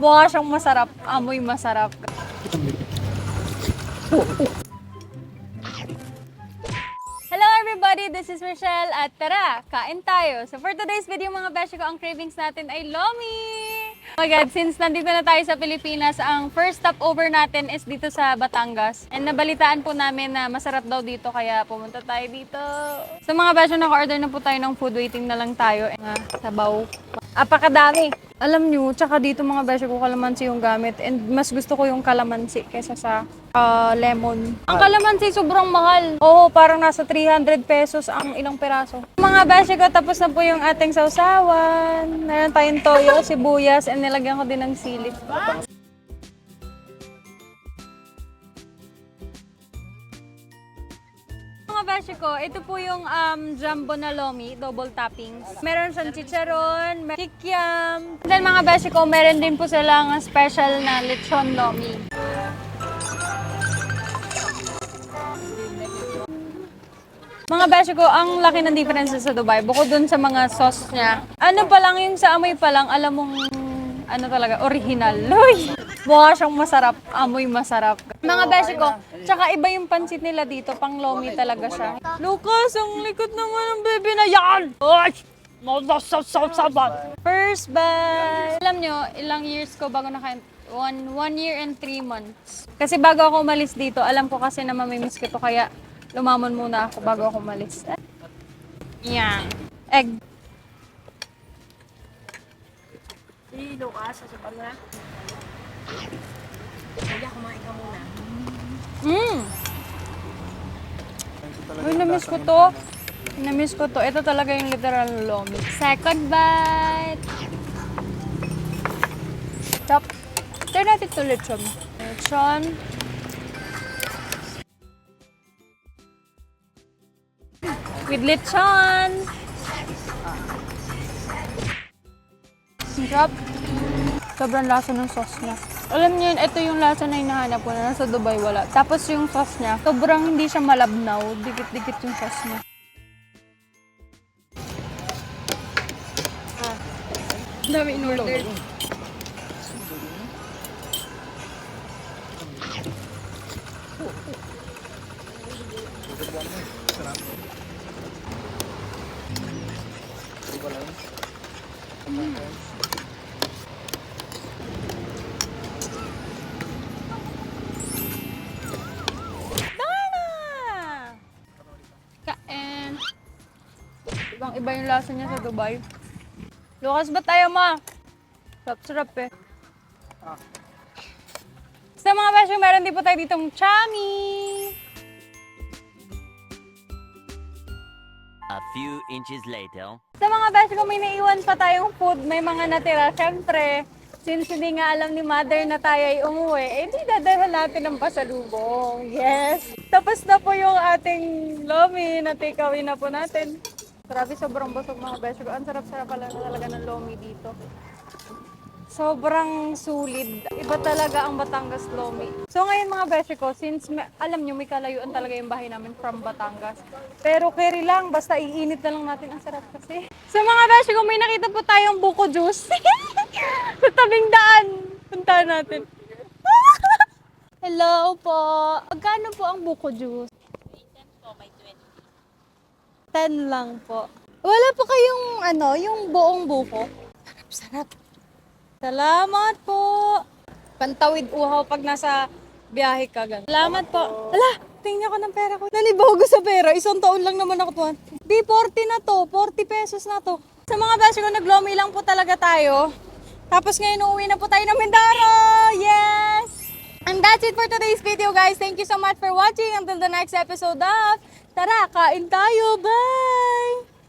Mukha siyang masarap. Amoy masarap. Hello everybody! This is Michelle at tara, kain tayo. So for today's video mga beshi ko, ang cravings natin ay lomi! Oh my God, since nandito na tayo sa Pilipinas, ang first stopover natin is dito sa Batangas. And nabalitaan po namin na masarap daw dito, kaya pumunta tayo dito. So mga beshi, naka-order na po tayo ng food, waiting na lang tayo. Sabaw. Apakadami! Alam nyo, tsaka dito mga beshi ko, kalamansi yung gamit. And mas gusto ko yung kalamansi kaysa sa lemon. Ang kalamansi sobrang mahal. Oo, parang nasa 300 pesos ang ilang peraso. Mga beshi ko, tapos na po yung ating sausawan. Meron tayong toyo, sibuyas, and nilagyan ko din ng sili. Mga beshi ko, ito po yung jumbo na lomi, double toppings. Meron siyang chicharon, kikiam. Then mga beshi ko, meron din po silang special na lechon lomi. Mga beshi ko, ang laki ng difference sa Dubai, bukod dun sa mga sauce niya. Ano pa lang, yung sa amoy pa lang, alam mong ano talaga, original. Uy! Mukha siyang masarap, amoy masarap. Mga beshi ko, tsaka iba yung pansit nila dito, pang lomi talaga siya. Lucas, ang likod naman ng baby na yan! Uy! First bite! Alam nyo, ilang years ko bago nakain? 1 year and 3 months. Kasi bago ako umalis dito, alam ko kasi na mamimiss ko to, kaya lumamon muna ako bago ako umalis. Yan. Egg. Si Lucas, sasupan mo na. Kaya kumain ka muna. Uy, namiss ko to. Namiss ko to. Ito talaga yung literal lomi. Second bite. Chop. Try natin to lechon. Lechon. With lechon. Sarap. Sobrang lasa ng sauce niya. Alam niyo yun, ito yung lasa na hinahanap ko na nasa Dubai wala. Tapos yung sauce niya, sobrang hindi siya malabnaw. Dikit-dikit yung sauce niya. Dami in-order. Kain. Ibang-iba yung lasa niya sa Dubai. Lucas, ba't tayo ma? Sarap-sarap eh. Sa mga beshi, meron din po tayo ditong chami. A few inches later. Sa mga beshi ko, may naiwan pa tayong food, may mga natira. Siyempre, since hindi nga alam ni mother na tayo ay umuwi, eh di dadalhan natin ng pasalubong. Yes! Tapos na po yung ating lomi na takeaway na po natin. Grabe, sobrang busog mga beshi ko. Ang sarap-sarap pala talaga ng lomi dito. Sobrang sulit. Iba talaga ang Batangas lomi. So ngayon mga beshi ko, since alam nyo may kalayuan talaga yung bahay namin from Batangas. Pero carry lang, basta iinit na lang natin. Ang sarap kasi. So mga beshi ko, may nakita po tayong buko juice. Sa tabing daan. Puntahan natin. Hello po. Magkano po ang buko juice? 10 lang po. Wala po kayong yung buong buko? Sarap. Salamat po. Pantawid uhaw pag nasa biyahe ka. Ganun. Salamat po. Ala, tingnan ko ng pera ko. Nalibaw ko sa pera. Isang taon lang naman ako tuwan. Di, 40 na to. 40 pesos na to. Sa mga beshi ko, naglomi lang po talaga tayo. Tapos ngayon, uuwi na po tayo ng Mindoro. Yes! And that's it for today's video, guys. Thank you so much for watching. Until the next episode of Tara, kain tayo. Bye!